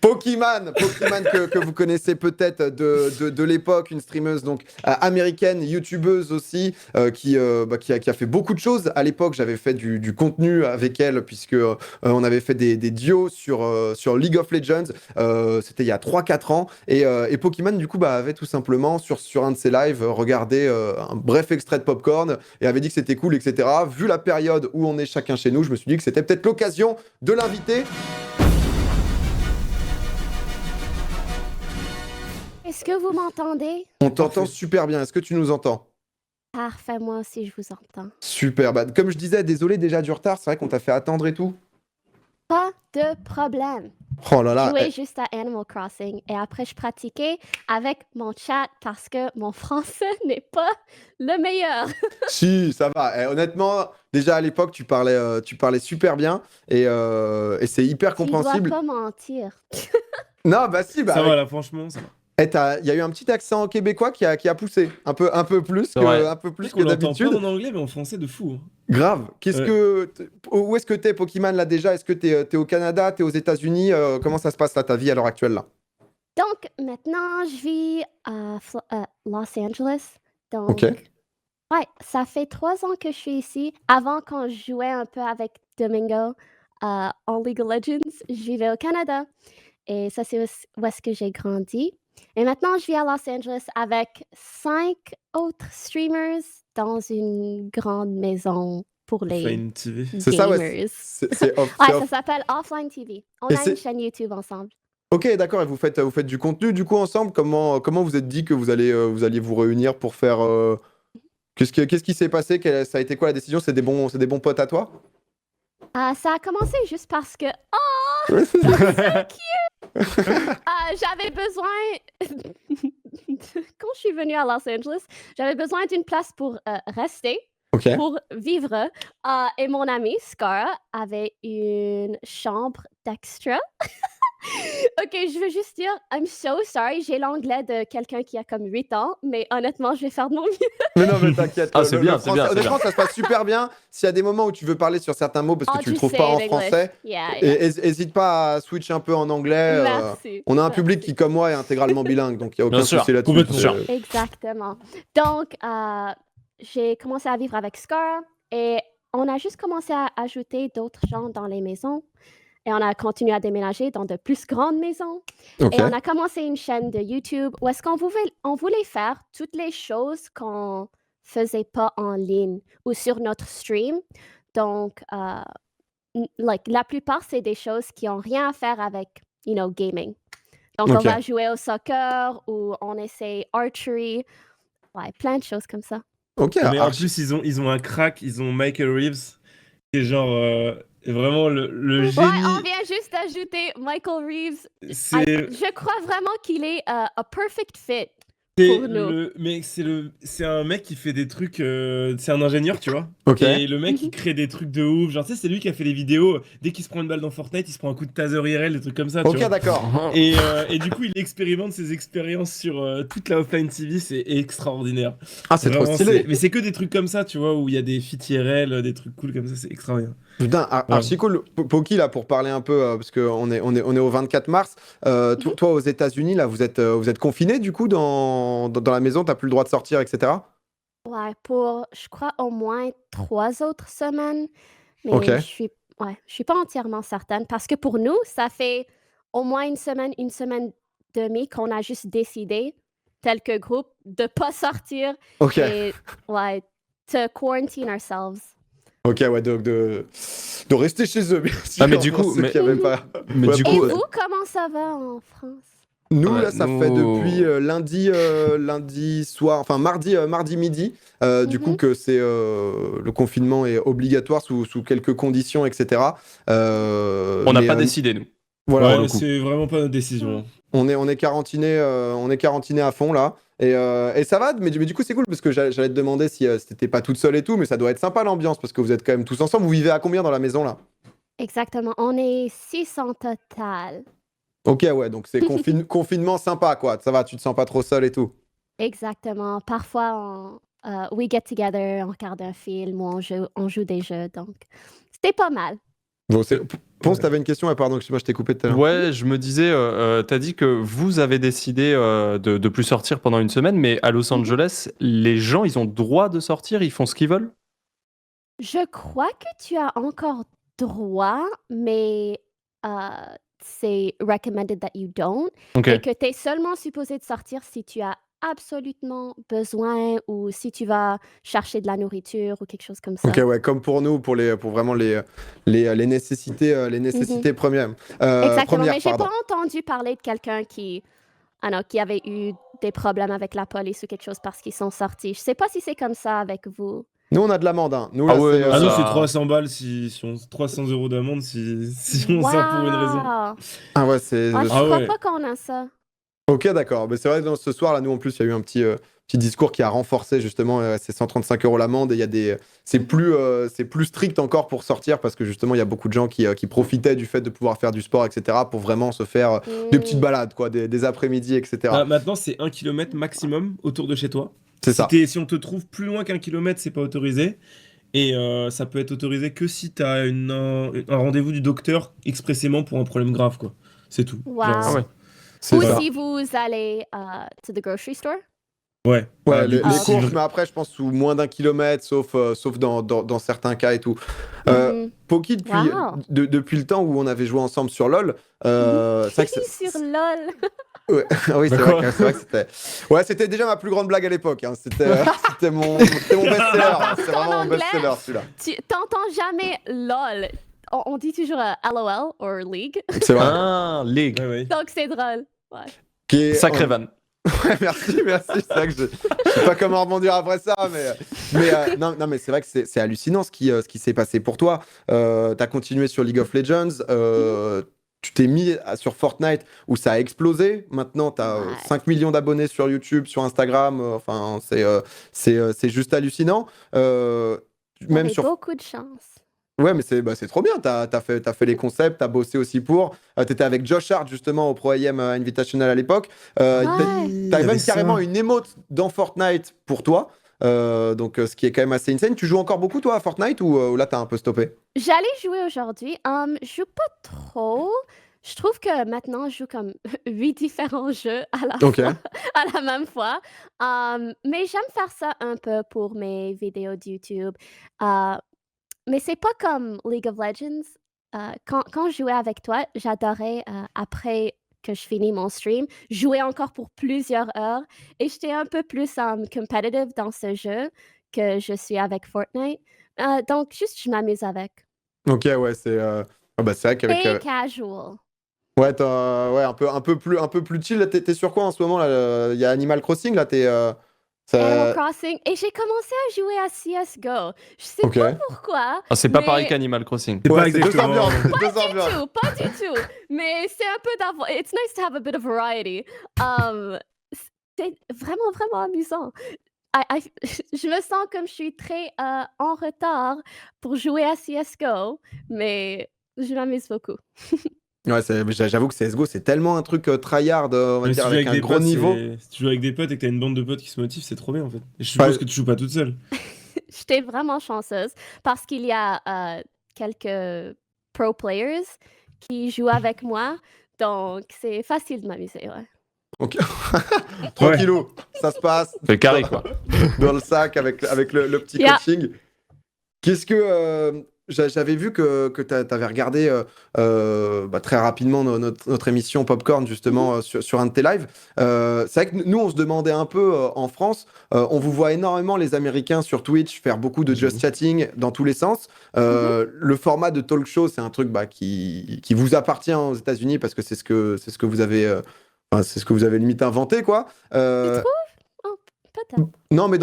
Pokémon que vous connaissez peut-être de l'époque, une streameuse donc américaine, youtubeuse aussi, qui a fait beaucoup de choses. À l'époque, j'avais fait du contenu avec elle, puisque on avait fait des duos sur League of Legends. C'était il y a 3-4 ans. Et Pokémon, du coup, avait tout simplement, sur un de ses lives, regardé un bref extrait de Popcorn et avait dit que c'était cool, etc. Vu la période où on est chacun chez nous, je me suis dit que c'était peut-être l'occasion de l'inviter. Est-ce que vous m'entendez? On t'entend super bien. Est-ce que tu nous entends? Parfait, moi aussi, je vous entends. Super. Comme je disais, désolé déjà du retard. C'est vrai qu'on t'a fait attendre et tout. Pas de problème. Oh là Je là. jouais juste à Animal Crossing et après, je pratiquais avec mon chat parce que mon français n'est pas le meilleur. Si, ça va. Honnêtement, déjà à l'époque, tu parlais super bien et c'est hyper compréhensible. Tu dois pas mentir. Non, si, ça va là, franchement, ça va. Il y a eu un petit accent québécois qui a poussé un peu plus que d'habitude. On l'entend pas en anglais, mais en français de fou. Grave. Où est-ce que t'es, Pokémon, là déjà? Est-ce que t'es au Canada, t'es aux États-Unis? Comment ça se passe là, ta vie à l'heure actuelle là? Donc, maintenant, je vis à Los Angeles. Donc, Ok. ouais, ça fait 3 ans que je suis ici. Avant, quand je jouais un peu avec Domingo en League of Legends, je vivais au Canada. Et ça, c'est où est-ce que j'ai grandi. Et maintenant, je vis à Los Angeles avec 5 autres streamers dans une grande maison pour les Offline TV. C'est ça, ouais. gamers. C'est off. Ouais, ça s'appelle Offline TV. On Et a une chaîne YouTube ensemble. Ok, d'accord. Et vous faites du contenu du coup ensemble. Comment vous êtes dit que vous alliez vous réunir pour faire Qu'est-ce qui s'est passé? Ça a été quoi la décision? C'est des bons potes à toi? Ça a commencé juste parce que Ouais, c'est ça. j'avais besoin quand je suis venue à Los Angeles, j'avais besoin d'une place pour rester, Ok. pour vivre. Et mon ami Scar avait une chambre d'extra. Ok, je veux juste dire, I'm so sorry, j'ai l'anglais de quelqu'un qui a comme 8 ans, mais honnêtement, je vais faire de mon mieux. Mais non, mais t'inquiète. C'est bien, c'est bien. Honnêtement, ça se passe super bien. S'il y a des moments où tu veux parler sur certains mots parce que tu le trouves pas en français, hésite pas à switch un peu en anglais. Merci. On a un public qui, comme moi, est intégralement bilingue, donc il n'y a aucun souci là-dessus. Complètement sûr. Exactement. Donc, j'ai commencé à vivre avec Scar et on a juste commencé à ajouter d'autres gens dans les maisons. Et on a continué à déménager dans de plus grandes maisons. Ok. Et on a commencé une chaîne de YouTube où est-ce qu'on voulait faire toutes les choses qu'on faisait pas en ligne ou sur notre stream. Donc, la plupart, c'est des choses qui ont rien à faire avec, gaming. Donc, on va jouer au soccer ou on essaie archery. Ouais, plein de choses comme ça. Ok. Mais en plus, ils ont un crack, ils ont Michael Reeves, qui est genre vraiment le génie. Ouais, on vient juste d'ajouter Michael Reeves. Je crois vraiment qu'il est a perfect fit pour nous. Mais c'est un mec qui fait des trucs. C'est un ingénieur, tu vois. Ok. Et le mec, il crée des trucs de ouf. Genre, tu sais, c'est lui qui a fait les vidéos. Dès qu'il se prend une balle dans Fortnite, il se prend un coup de taser IRL, des trucs comme ça. Ok, tu vois. d'accord. Et du coup, il expérimente ses expériences sur toute la offline TV. C'est extraordinaire. Ah, c'est trop Vraiment, stylé. Mais c'est que des trucs comme ça, tu vois, où il y a des feats IRL, des trucs cool comme ça. C'est extraordinaire. Putain, archi cool. Poki, là, pour parler un peu, parce qu'on est au 24 mars. Toi, aux États-Unis, là, vous êtes confiné du coup dans la maison, t'as plus le droit de sortir, etc. Ouais, pour, je crois, au moins 3 autres semaines. Mais Ok. je suis pas entièrement certaine parce que pour nous, ça fait au moins une semaine demie qu'on a juste décidé, tel que groupe, de pas sortir Ok. et to quarantine ourselves. Ok, ouais, de rester chez eux, bien sûr. mais du coup, pour ceux qui avaient pas. mais Ouais, du Et coup, vous, comment ça va en France? Nous, Ouais, là, ça fait depuis lundi soir, enfin mardi midi, du coup que c'est le confinement est obligatoire sous quelques conditions, etc. on n'a pas décidé, nous. Voilà, Ouais, pour le coup. c'est vraiment pas notre décision. On est carantiné, à fond là, et ça va. Mais du coup, c'est cool parce que j'allais te demander si t'étais pas toute seule et tout, mais ça doit être sympa l'ambiance parce que vous êtes quand même tous ensemble. Vous vivez à combien dans la maison là? Exactement, on est 6 en total. Ok, ouais, donc c'est confinement sympa quoi. Ça va, tu te sens pas trop seul et tout. Exactement. Parfois, we get together, on regarde un film ou on joue des jeux. Donc, c'était pas mal. Bon, Ponce, t'avais une question? Pardon, excuse-moi, je t'ai coupé tout à l'heure. Ouais, je me disais, t'as dit que vous avez décidé de plus sortir pendant une semaine, mais à Los Angeles, les gens, ils ont droit de sortir, ils font ce qu'ils veulent? Je crois que tu as encore droit, mais c'est recommended that you don't. Ok. Et que tu es seulement supposé de sortir si tu as absolument besoin ou si tu vas chercher de la nourriture ou quelque chose comme ça. Ok, ouais, comme pour nous, pour vraiment les nécessités, premières. Exactement, Premières, mais j'ai pardon. pas entendu parler de quelqu'un qui avait eu des problèmes avec la police ou quelque chose parce qu'ils sont sortis. Je sais pas si c'est comme ça avec vous. Nous, on a de l'amende. Hein. Nous, Ah là, ouais, c'est. nous, Ah non, ça- c'est 300 balles si on... 300 € d'amende si on sort pour une raison. Wow! Ah ouais, c'est. Ah, je Ah crois ouais. pas qu'on a ça. Ok, d'accord. Mais c'est vrai que ce soir, là, nous, en plus, il y a eu un petit discours qui a renforcé justement ces 135 € l'amende. Et il y a des. C'est plus strict encore pour sortir parce que justement, il y a beaucoup de gens qui profitaient du fait de pouvoir faire du sport, etc., pour vraiment se faire des petites balades, quoi, des après-midi, etc. Ah, maintenant, c'est 1 km maximum autour de chez toi. C'est ça. Si on te trouve plus loin qu'1 kilomètre, c'est pas autorisé. Et ça peut être autorisé que si t'as un rendez-vous du docteur expressément pour un problème grave, quoi. C'est tout. Wow. Genre, Ah ouais. C'est Ou ça. si vous allez to the grocery store. Ouais. Ouais, Ah, les du coup, si- courses, mais après, je pense sous moins d'1 kilomètre, sauf dans certains cas et tout. Poki, depuis le temps où on avait joué ensemble sur LoL, c'est vrai que Sur LOL. Ouais. Oui, c'est vrai que c'était. Ouais, c'était déjà ma plus grande blague à l'époque. Hein. C'était mon best-seller. C'est vraiment mon best-seller celui-là. Tu t'entends jamais LOL. On dit toujours LOL ou League. C'est vrai. Ah, League. Ouais, ouais. Donc c'est drôle. Ouais. Qui est- Sacré van. Ouais, merci. C'est vrai que je sais pas comment rebondir après ça, mais non, mais c'est vrai que c'est hallucinant ce qui s'est passé pour toi. T'as continué sur League of Legends. Tu t'es mis sur Fortnite où ça a explosé. Maintenant, tu as 5 millions d'abonnés sur YouTube, sur Instagram. Enfin, c'est juste hallucinant. Même sur Beaucoup de chance. Ouais, mais c'est trop bien. T'as fait les concepts, t'as bossé aussi pour. T'étais avec Josh Hart justement au Pro AM Invitational à l'époque. T'avais même carrément une émote dans Fortnite pour toi. Donc ce qui est quand même assez insane. Tu joues encore beaucoup toi à Fortnite ou là t'as un peu stoppé? J'allais jouer aujourd'hui. Je joue pas trop. Je trouve que maintenant, je joue comme 8 différents jeux à la fois, à la même fois. Mais j'aime faire ça un peu pour mes vidéos de YouTube. Mais c'est pas comme League of Legends. Quand je jouais avec toi, j'adorais, après que je finis mon stream, jouer encore pour plusieurs heures et j'étais un peu plus competitive dans ce jeu que je suis avec Fortnite. Donc juste, je m'amuse avec. Ok, ouais, c'est vrai qu'avec Très casual. ouais, un peu plus chill. Là, t'es sur quoi en ce moment là? Il y a Animal Crossing là, Animal Crossing. Et j'ai commencé à jouer à CSGO. Je sais pas pourquoi. Ah, c'est pas mais- pareil qu'Animal Crossing. C'est pas c'est deux exactement. ambiances. Pas du tout. Mais c'est un peu d'avoir. It's nice to have a bit of variety. C'est vraiment, vraiment amusant. Je me sens comme je suis très en retard pour jouer à CSGO, mais je m'amuse beaucoup. Ouais, j'avoue que CSGO, c'est tellement un truc tryhard, on va Mais dire, si tu joues avec un des gros potes, niveau. si tu joues avec des potes et que t'as une bande de potes qui se motivent, c'est trop bien en fait. Et je suppose que tu joues pas toute seule. J'étais vraiment chanceuse parce qu'il y a quelques pro players qui jouent avec moi, donc c'est facile de m'amuser, ouais. Ok. Tranquillou, ça se passe. C'est carré, quoi. Dans le sac avec le petit coaching. Qu'est-ce que. J'avais vu que tu avais regardé très rapidement notre émission Popcorn, justement, sur un de tes lives. C'est vrai que nous, on se demandait un peu en France, on vous voit énormément, les Américains, sur Twitch, faire beaucoup de just chatting dans tous les sens. Le format de talk show, c'est un truc qui vous appartient aux États-Unis parce que c'est ce que vous avez. C'est ce que vous avez limite inventé, quoi. Tu trouves? Oh, peut-être. Non, mais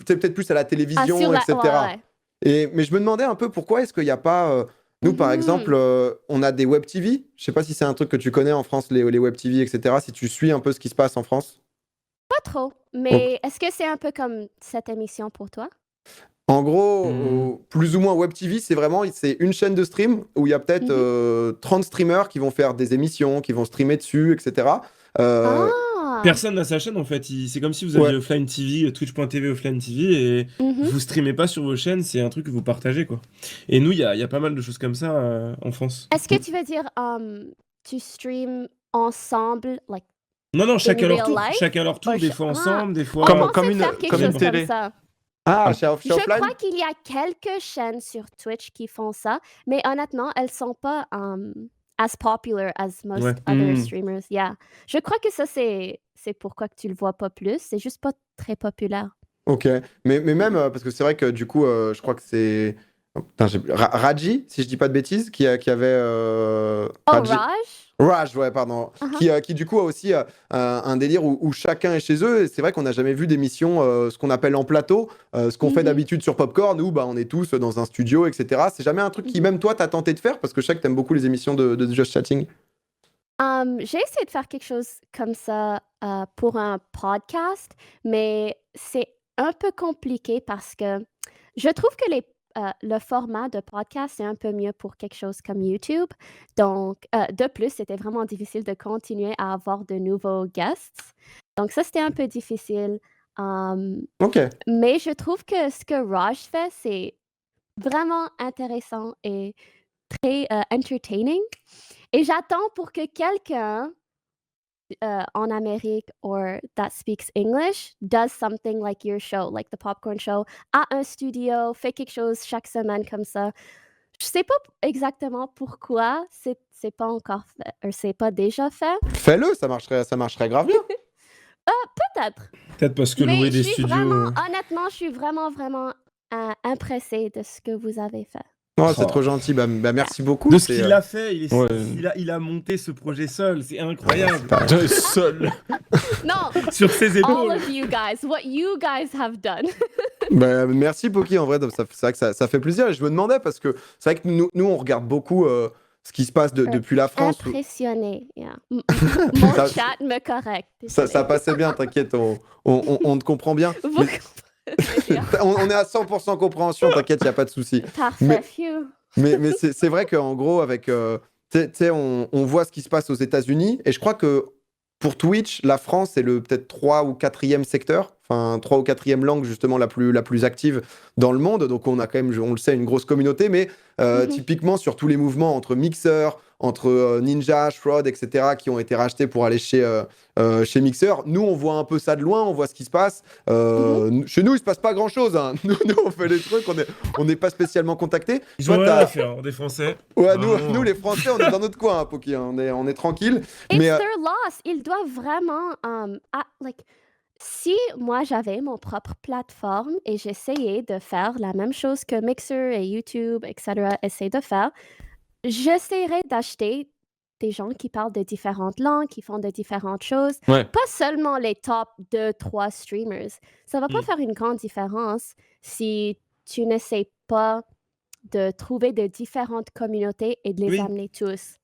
c'est peut-être plus à la télévision, etc. Mais je me demandais un peu pourquoi est-ce qu'il n'y a pas... nous, par exemple, on a des web TV. Je sais pas si c'est un truc que tu connais en France, les web TV, etc. Si tu suis un peu ce qui se passe en France. Pas trop, mais est-ce que c'est un peu comme cette émission pour toi? En gros, plus ou moins web TV, c'est une chaîne de stream où il y a peut-être 30 streamers qui vont faire des émissions, qui vont streamer dessus, etc. Personne n'a sa chaîne en fait. C'est comme si vous Ouais. aviez Offline TV, Twitch.tv Offline TV et Mhm. vous streamez pas sur vos chaînes, c'est un truc que vous partagez quoi. Et nous, il y a pas mal de choses comme ça en France. Est-ce que tu veux dire tu stream ensemble, like Non, chacun in leur real tour. life? Chacun leur tour, Or des ch- fois Ah. ensemble, des fois. On Comme pensait une- faire quelque comme une chose comme télé. ça. Ah, chez Je Offline? crois qu'il y a quelques chaînes sur Twitch qui font ça, mais honnêtement, elles sont pas as popular as most Ouais. other Hmm. streamers. Yeah. Je crois que ça, c'est pourquoi que tu le vois pas plus. C'est juste pas très populaire. Ok, mais même, parce que c'est vrai que du coup, je crois que c'est. Oh, putain, Raji, si je dis pas de bêtises, qui avait. Oh, Raji- Raj? Raj, ouais, pardon. Qui du coup a aussi un délire où chacun est chez eux. Et c'est vrai qu'on n'a jamais vu d'émission, ce qu'on appelle en plateau, ce qu'on fait Mhm. d'habitude sur Popcorn, où bah, on est tous dans un studio, etc. C'est jamais un truc qui, même toi, t'as tenté de faire, parce que je sais que t'aimes beaucoup les émissions de Just Chatting. J'ai essayé de faire quelque chose comme ça pour un podcast, mais c'est un peu compliqué parce que je trouve que le format de podcast est un peu mieux pour quelque chose comme YouTube. Donc, de plus, c'était vraiment difficile de continuer à avoir de nouveaux guests. Donc, ça, c'était un peu difficile. Ok. Mais je trouve que ce que Raj fait, c'est vraiment intéressant et très entertaining. Et j'attends pour que quelqu'un en Amérique or that speaks English does something like your show, like the Popcorn Show, à un studio, fait quelque chose chaque semaine comme ça. Je sais pas exactement pourquoi c'est pas encore fait, ou c'est pas déjà fait. Fais-le, ça marcherait grave bien. Peut-être. Peut-être parce que Mais louer je des suis studios. vraiment, honnêtement, je suis vraiment impressée de ce que vous avez fait. Oh, c'est Oh. trop gentil. Bah, merci beaucoup. De ce c'est, qu'il a fait, Ouais. il a monté ce projet seul, c'est incroyable. Seul. Non, Sur ses all épaules. of you guys, what you guys have done. Bah, merci Poki, en vrai, c'est vrai que ça fait plaisir. Et je me demandais, parce que c'est vrai que nous on regarde beaucoup ce qui se passe depuis la France. Impressionnée, yeah. Mon Ça- chat me correcte. Ça passait bien, t'inquiète, on te comprend bien. Vous Mais comprenez. on est à 100% compréhension, t'inquiète, il n'y a pas de souci. Parfait, Mais- phew. Mais c'est vrai qu'en gros, avec, tu sais, on voit ce qui se passe aux États-Unis, et je crois que pour Twitch, la France est le peut-être 3 ou 4e secteur, enfin 3 ou 4e langue justement la plus active dans le monde. Donc on a quand même, on le sait, une grosse communauté, mais typiquement sur tous les mouvements entre Mixer, entre Ninja, Shroud, etc., qui ont été rachetés pour aller chez Mixer, nous on voit un peu ça de loin, on voit ce qui se passe. Chez nous, il se passe pas grand-chose. Hein. Nous, on fait des trucs, on n'est pas spécialement contactés. Ils Toi, ont rien t'as- à faire, des Français. Ouais, Vraiment. nous, les Français, on est dans notre coin, hein, Poki, hein, on est tranquille. It's Mais their loss. Ils doivent vraiment, like, si moi j'avais mon propre plateforme et j'essayais de faire la même chose que Mixer et YouTube, etc., essaient de faire, j'essaierais d'acheter des gens qui parlent de différentes langues, qui font de différentes choses. Ouais. Pas seulement les top 2-3 streamers. Ça va pas Mm. faire une grande différence si tu n'essaies pas de trouver de différentes communautés et de les Oui. amener tous.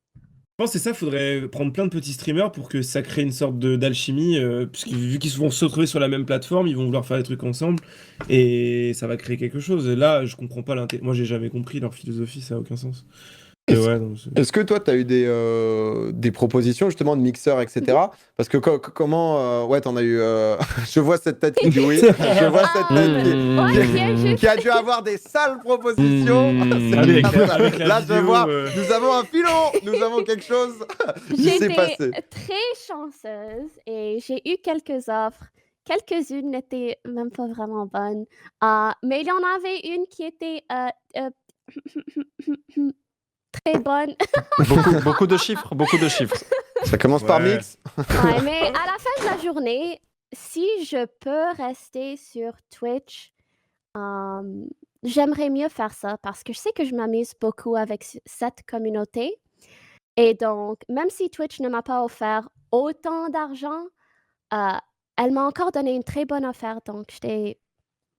Je pense que c'est ça, faudrait prendre plein de petits streamers pour que ça crée une sorte d'alchimie, puisque vu qu'ils vont se retrouver sur la même plateforme, ils vont vouloir faire des trucs ensemble, et ça va créer quelque chose. Et là, je comprends pas l'intérêt. Moi, j'ai jamais compris leur philosophie, ça a aucun sens. Et ouais, non, est-ce que toi, tu as eu des propositions justement de mixeurs, etc. Parce que comment... ouais, t'en as eu... je vois cette tête qui dit oui. Je vois cette tête Ouais, viens juste. qui a dû avoir des sales propositions. C'est Avec, incroyable. avec la Là, vidéo, je vois, nous avavons un filon, nous avons quelque chose qui s'est J'étais passé. très chanceuse et j'ai eu quelques offres. Quelques-unes n'étaient même pas vraiment bonnes. Mais il y en avait une qui était très bonne. Beaucoup de chiffres, beaucoup de chiffres. Ça commence par Ouais. mix. Ouais, mais à la fin de la journée, si je peux rester sur Twitch, j'aimerais mieux faire ça parce que je sais que je m'amuse beaucoup avec cette communauté. Et donc, même si Twitch ne m'a pas offert autant d'argent, elle m'a encore donné une très bonne offre. Donc, j'étais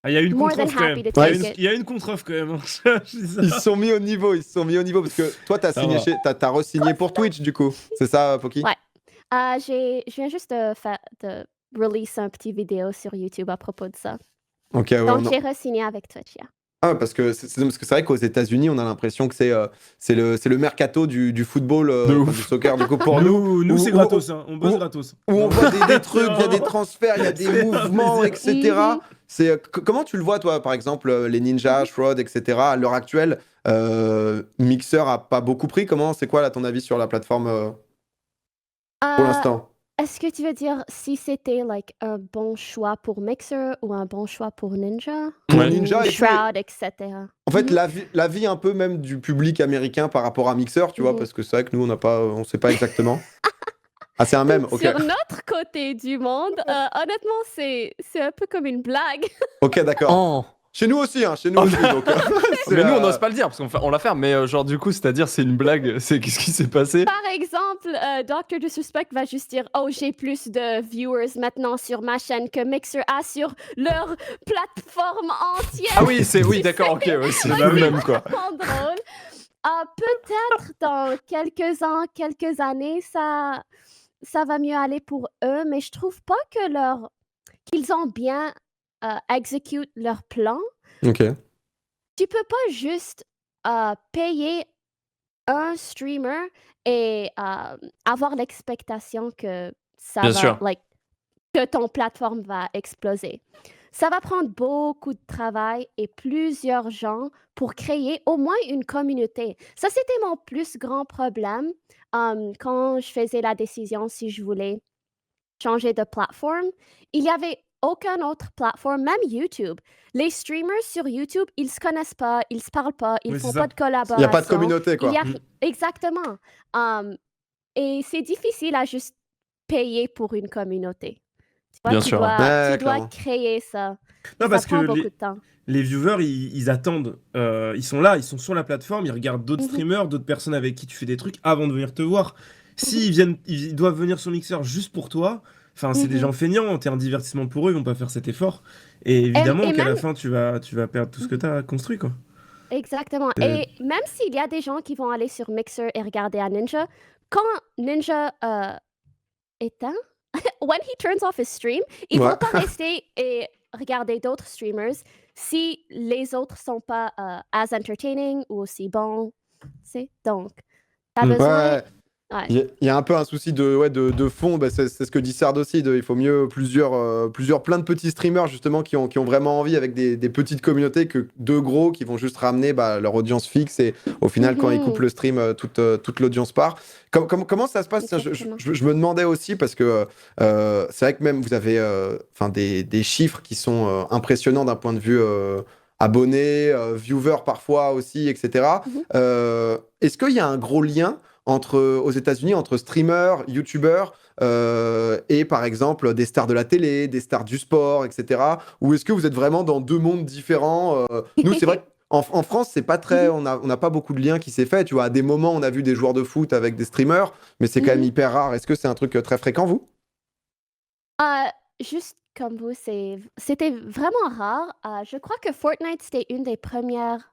Ah, il y a une more than contre-offre quand happy même. to Ouais, take it. Il y a une contre-offre quand même. Hein. Je dis ça. Ils se sont mis au niveau, parce que toi, t'as Ça signé va. t'as re-signé pour Twitch, du coup. C'est ça, Poki? Ouais. Je viens juste de release un petit vidéo sur YouTube à propos de ça. Ok, ouais, Donc, non. j'ai re-signé avec Twitch, yeah. Ah, parce que c'est vrai qu'aux États-Unis, on a l'impression que c'est le mercato du football, De enfin, ouf. du soccer, du coup, pour nous, Nous, c'est où, gratos, hein. On bosse où- gratos. où on voit des trucs, il y a des vraiment- transferts, il y a des c'est un mouvements, plaisir. etc. Comment tu le vois, toi, par exemple, les Ninja, Mhm. Shroud, etc. À l'heure actuelle, Mixer a pas beaucoup pris. C'est quoi, là, ton avis sur la plateforme pour Euh, l'instant? Est-ce que tu veux dire si c'était like un bon choix pour Mixer ou un bon choix pour Ninja Pour Ouais. Ninja ou et tout, et Shroud, etc. en fait, Mhm. la vie un peu même du public américain par rapport à Mixer, tu vois, Mhm. parce que c'est vrai que nous, on sait pas exactement. Ah, c'est un mème, ok. Sur notre côté du monde, honnêtement, c'est un peu comme une blague. Ok, d'accord. Oh. Chez nous aussi, hein, chez nous Oh, aussi. Donc, Mais nous, on n'ose pas le dire parce on la ferme. Mais genre, du coup, c'est-à-dire, c'est une blague. C'est qu'est-ce qui s'est passé? Par exemple, Dr. Disrespect va juste dire Oh, j'ai plus de viewers maintenant sur ma chaîne que Mixer a sur leur plateforme entière. Ah oui, oui, Tu d'accord, ok, ouais, c'est le même quoi. vraiment drôle. Peut-être dans quelques années, ça va mieux aller pour eux, mais je trouve pas qu'ils ont bien execute leur plan. ok. Tu peux pas juste payer un streamer et avoir l'expectation que ça Bien va, sûr. que ton plateforme va exploser. Ça va prendre beaucoup de travail et plusieurs gens pour créer au moins une communauté. Ça, c'était mon plus grand problème quand je faisais la décision si je voulais changer de plateforme. Il y avait aucune autre plateforme, même YouTube. Les streamers sur YouTube, ils se connaissent pas, ils se parlent pas, ils Oui, font c'est pas ça. de Il n'y a collaboration. pas de communauté, Il quoi. y a... Mm. Exactement. Et c'est difficile à juste payer pour une communauté. Tu vois, Bien tu sûr. dois, Ouais, tu dois clairement. créer ça. Et Non, ça parce que prend beaucoup de temps. les viewers, ils attendent. Ils sont là, ils sont sur la plateforme, ils regardent d'autres Mhm. streamers, d'autres personnes avec qui tu fais des trucs avant de venir te voir. S'ils ils doivent venir sur Mixer juste pour toi, enfin, c'est des Mhm. gens feignants, t'es un divertissement pour eux, ils vont pas faire cet effort. Et évidemment Et qu'à la même, fin, tu vas perdre tout ce que t'as construit, quoi. exactement. Euh, Et même s'il y a des gens qui vont aller sur Mixer et regarder à Ninja, quand Ninja éteint, when he turns off his stream, ils Ouais. vont pas rester et regarder d'autres streamers si les autres sont pas as entertaining ou aussi bons. C'est donc, t'as Mm. besoin. Ouais. Ouais. Il y a un peu un souci de fond, bah, c'est ce que dit Sard aussi, il faut mieux plein de petits streamers justement qui ont vraiment envie avec des petites communautés que deux gros qui vont juste ramener leur audience fixe et au final quand ils coupent Mhm. le stream, toute l'audience part. Comment ça se passe? Tiens, Exactement. je me demandais aussi parce que c'est vrai que même vous avez des chiffres qui sont impressionnants d'un point de vue abonnés, viewers parfois aussi, etc. Mhm. Est-ce qu'il y a un gros lien aux États-Unis, entre streamers, youtubeurs et par exemple des stars de la télé, des stars du sport, etc. Ou est-ce que vous êtes vraiment dans deux mondes différents? Nous, c'est vrai qu'en France, c'est pas très, Mhm. on n'a pas beaucoup de liens qui s'est fait. Tu vois, à des moments, on a vu des joueurs de foot avec des streamers, mais c'est quand même Mhm. hyper rare. Est-ce que c'est un truc très fréquent, vous? Juste comme vous, c'était vraiment rare. Je crois que Fortnite, c'était une des premières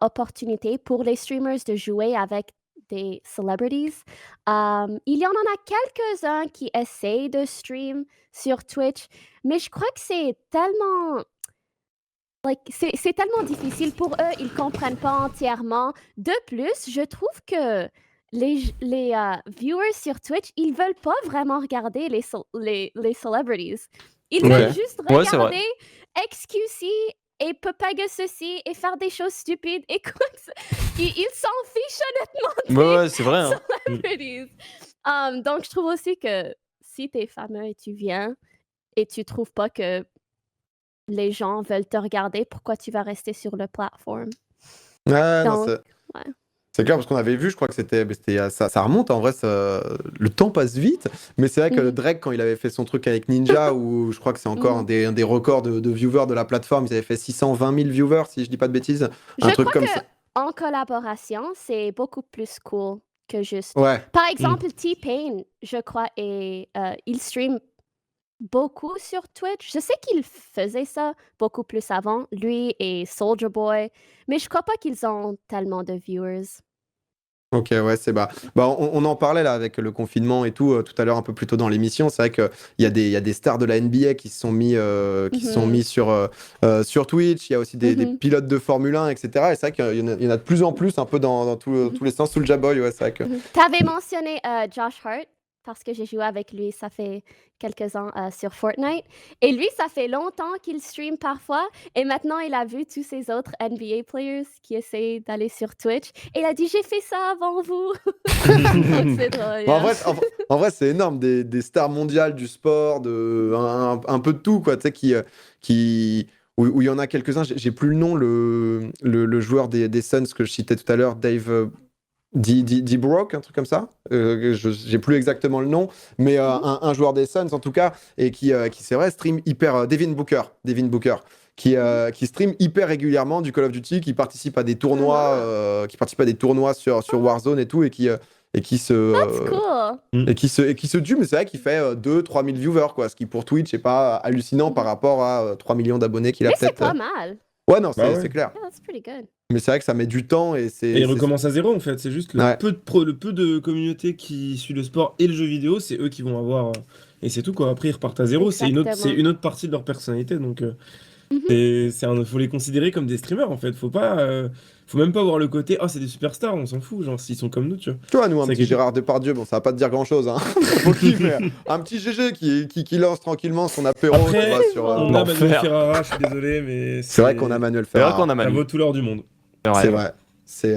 opportunités pour les streamers de jouer avec des celebrities. Il y en a quelques-uns qui essayent de stream sur Twitch, mais je crois que c'est tellement... c'est tellement difficile pour eux, ils comprennent pas entièrement. De plus, je trouve que les viewers sur Twitch, ils veulent pas vraiment regarder les celebrities. Ils Ok. veulent juste Ouais, c'est vrai. regarder XQC et Papaga ceci et faire des choses stupides et quoi que ils s'en fichent honnêtement Ouais, des ouais, c'est vrai, hein. celebrities. Donc, je trouve aussi que si t'es fameux et tu viens et tu trouves pas que les gens veulent te regarder, pourquoi tu vas rester sur le plateforme? Ouais, non, Donc, ouais. c'est clair, parce qu'on avait vu, je crois que ça remonte, en vrai, le temps passe vite, mais c'est vrai que Mhm. Drake, quand il avait fait son truc avec Ninja, où je crois que c'est encore Mhm. un des records de viewers de la plateforme, ils avaient fait 620 000 viewers, si je dis pas de bêtises, un Je truc crois comme que ça. en collaboration, c'est beaucoup plus cool que juste. Ouais, Par exemple, T-Pain, je crois, il stream beaucoup sur Twitch. Je sais qu'il faisait ça beaucoup plus avant, lui et Soulja Boy, mais je crois pas qu'ils ont tellement de viewers. Ok, ouais, on en parlait là avec le confinement et tout à l'heure un peu plus tôt dans l'émission. C'est vrai qu'il y a des stars de la NBA qui se sont mis sur Twitch. Il y a aussi des pilotes de Formule 1, etc. Et c'est vrai qu'il y en a de plus en plus un peu dans tous les sens sous le Jaboy. Ouais, c'est vrai que. T'avais mentionné Josh Hart parce que j'ai joué avec lui, ça fait quelques ans sur Fortnite. Et lui, ça fait longtemps qu'il stream parfois. Et maintenant, il a vu tous ces autres NBA players qui essaient d'aller sur Twitch. Et il a dit, j'ai fait ça avant vous. Donc, c'est drôle. Bon, Yeah. en vrai, c'est énorme, des stars mondiales du sport, un peu de tout, quoi, tu sais, où il y en a quelques-uns, j'ai plus le nom, le joueur des Suns que je citais tout à l'heure, Dave Brock, un truc comme ça. J'ai plus exactement le nom, mais un joueur des Suns en tout cas, et qui c'est vrai, stream hyper. Devin Booker. Qui stream hyper régulièrement du Call of Duty, qui participe à des tournois, sur Warzone et tout, et qui That's cool. et qui se tue, mais c'est vrai qu'il fait 2-3 000 viewers, quoi, ce qui pour Twitch est pas hallucinant par rapport à 3 millions d'abonnés qu'il a Mais c'est peut-être. pas mal. Ouais, non, Bah ouais. c'est clair. Yeah, that's pretty good. Mais c'est vrai que ça met du temps et c'est. Et il recommence à zéro en fait, c'est juste Ouais. le peu de communauté qui suit le sport et le jeu vidéo, c'est eux qui vont avoir. Et c'est tout quoi, après ils repartent à zéro, c'est Exactement. une autre partie de leur personnalité donc faut les considérer comme des streamers en fait, faut même pas voir le côté, oh c'est des superstars, on s'en fout, genre s'ils sont comme nous tu vois. Tu vois, nous, un C'est petit quelque- Gérard Depardieu, bon, ça va pas te dire grand-chose, hein. Faut qu'il fait un petit GG qui lance tranquillement son apéro, Après, tu vois, sur. On a L'enfer. Manuel Ferrara, je suis désolé mais C'est vrai qu'on a Manuel C'est vrai Ferrara. qu'on a ça Manu. vaut tout l'or du monde. C'est vrai. C'est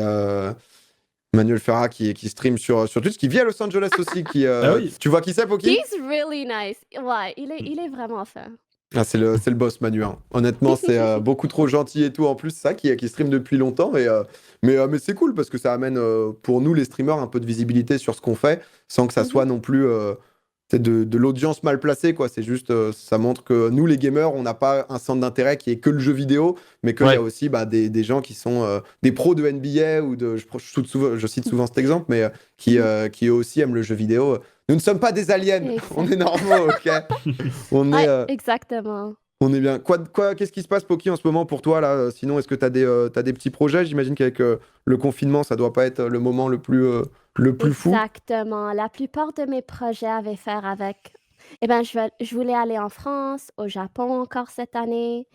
Manuel Ferrara qui stream sur Twitch, qui vit à Los Angeles aussi. Ah oui. Tu vois qui c'est, Poki? He's really nice. Ouais, il est vraiment fin. Ah, c'est le boss, Manu. Hein. Honnêtement, c'est beaucoup trop gentil et tout. En plus, c'est ça qui stream depuis longtemps. Mais c'est cool parce que ça amène pour nous, les streamers, un peu de visibilité sur ce qu'on fait sans que ça soit non plus de l'audience mal placée, quoi. C'est juste, ça montre que nous, les gamers, on n'a pas un centre d'intérêt qui est que le jeu vidéo, mais qu'il y a aussi des gens qui sont des pros de NBA ou je cite souvent cet exemple, mais qui eux aussi aiment le jeu vidéo. Nous ne sommes pas des aliens, on est normaux, ok? On est, Ouais, exactement. on est bien. Qu'est-ce qui se passe, Poki, en ce moment pour toi, là? Sinon, est-ce que tu as des petits projets? J'imagine qu'avec le confinement, ça doit pas être le moment le plus fou. Exactement. La plupart de mes projets avaient à faire avec. Eh ben, je voulais aller en France, au Japon encore cette année,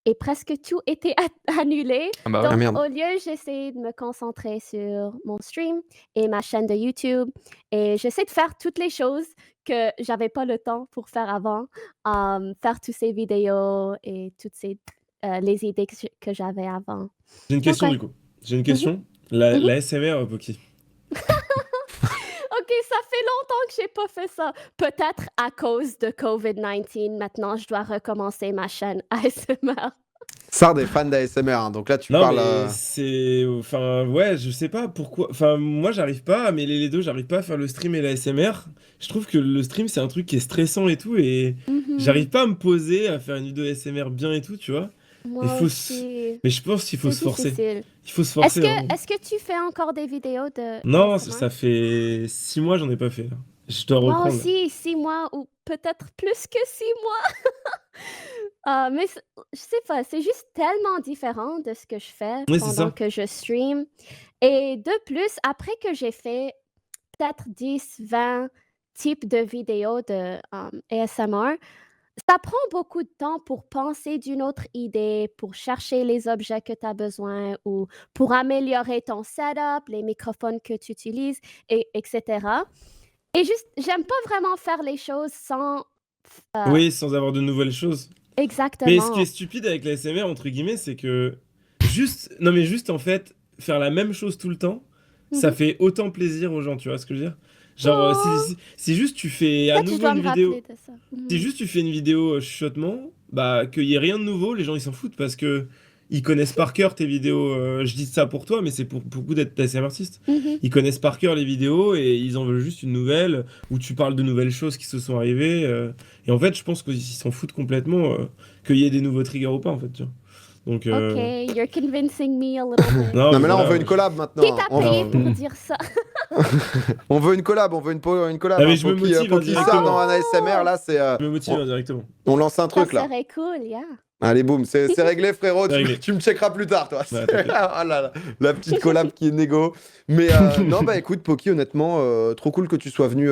et presque tout était annulé. Ah bah ouais. Ah, Donc, merde. au lieu, j'essaie de me concentrer sur mon stream et ma chaîne de YouTube, et j'essaie de faire toutes les choses que j'avais pas le temps pour faire avant, faire toutes ces vidéos et toutes les idées que j'avais avant. J'ai une question ouais. du coup. J'ai une question. La SMR, Poki. OK, ça fait longtemps que j'ai pas fait ça. Peut-être à cause de COVID-19, maintenant je dois recommencer ma chaîne ASMR. Sard est fan d'ASMR, hein, donc là, tu Non, parles. mais c'est. Enfin, ouais, je sais pas pourquoi. Enfin, moi, j'arrive pas à mêler les deux, j'arrive pas à faire le stream et la SMR. Je trouve que le stream, c'est un truc qui est stressant et tout, et j'arrive pas à me poser à faire une vidéo ASMR bien et tout, tu vois. Moi Il faut aussi. Mais je pense qu'il faut se C'est forcer. difficile. Il faut se forcer. hein. Est-ce que tu fais encore des vidéos de Non, ASMR? ça fait 6 mois, j'en ai pas fait. Là. Je dois Moi reprendre. aussi, 6 mois ou peut-être plus que 6 mois. Mais je sais pas, c'est juste tellement différent de ce que je fais Oui, c'est pendant ça. que je stream. Et de plus, après que j'ai fait peut-être 10, 20 types de vidéos de ASMR, ça prend beaucoup de temps pour penser d'une autre idée, pour chercher les objets que tu as besoin ou pour améliorer ton setup, les microphones que tu utilises, etc. Et juste, j'aime pas vraiment faire les choses sans. Oui, sans avoir de nouvelles choses. Mais ce Exactement. qui est stupide avec la SMR, entre guillemets, c'est que non mais juste en fait, faire la même chose tout le temps, ça Mhm. fait autant plaisir aux gens, tu vois ce que je veux dire? Genre, si juste tu fais à Peut-être je nouveau dois une me vidéo, rappeler de ça. Mhm. si juste tu fais une vidéo chuchotement, bah qu'il y ait rien de nouveau, les gens ils s'en foutent parce que ils connaissent par cœur tes vidéos. Je dis ça pour toi, mais c'est pour beaucoup d'être ASMR artiste. Mhm. Ils connaissent par cœur les vidéos et ils en veulent juste une nouvelle où tu parles de nouvelles choses qui se sont arrivées. Et en fait, je pense qu'ils s'en foutent complètement qu'il y ait des nouveaux triggers ou pas, en fait. Tu vois. Donc, Ok, you're convincing me a little bit. Non, mais là, on voilà. veut une collab maintenant. Qui t'a payé Non. pour dire ça? On veut une collab, on veut une collab. Ah, mais hein, je me pour qui motive Sard indirectement. dans un ASMR, là, c'est. Je me motive indirectement. On lance un Ça truc, là. serait cool, yeah. Allez, boum, c'est réglé, frérot. C'est réglé. Tu me checkeras plus tard, toi. Ouais, t'inquiète. Ah là là, la petite collab qui est négo. Mais non, bah écoute, Poki, honnêtement, trop cool que tu sois venu,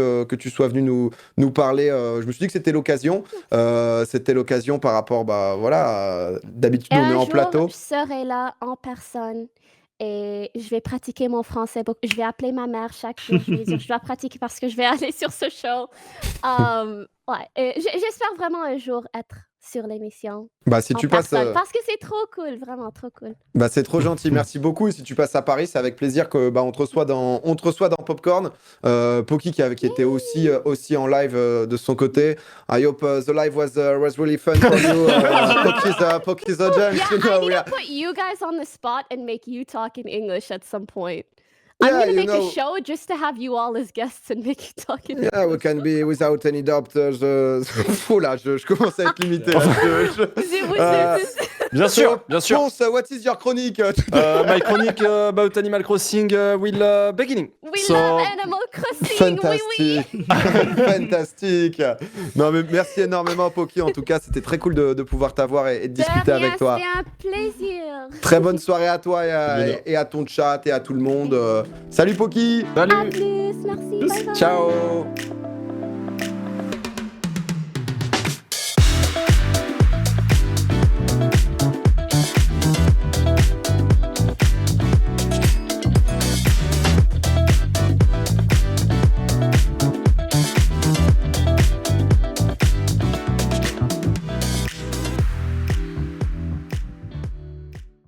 nous parler. Je me suis dit que c'était l'occasion. C'était l'occasion par rapport, bah voilà, d'habitude, Et on est un en jour, plateau. je serai là en personne et je vais pratiquer mon français. Je vais appeler ma mère chaque jour. Je vais lui dire, je dois pratiquer parce que je vais aller sur ce show. Ouais, et j'espère vraiment un jour être sur l'émission Bah, si en tu passes. personne parce que c'est trop cool, vraiment trop cool. Bah, c'est trop gentil, merci beaucoup. Et si tu passes à Paris, c'est avec plaisir que bah, on te reçoit dans Popcorn. Poki qui était aussi en live de son côté. I hope the live was really fun for you. Poki's audience. Yeah, You know, I need yeah. to put you guys on the spot and make you talk in English at some point. Yeah, I'm gonna you make know- a show just to have you all as guests and make you talk in Yeah, we can be without any doubt. Fou là, je commence à être limité. Là, Bien sûr, bien sûr. Ponce, what is your chronique? My chronique about Animal Crossing will beginning. We So- love Animal Crossing, oui, oui. Fantastique, fantastique. Non mais merci énormément Poki. En tout cas, c'était très cool de pouvoir t'avoir et de discuter De rien, avec toi. c'était un plaisir. Très bonne soirée à toi Bonheur. et à ton chat et à tout le monde. Salut Poki. Salut. À plus, merci, bye bye. Ciao.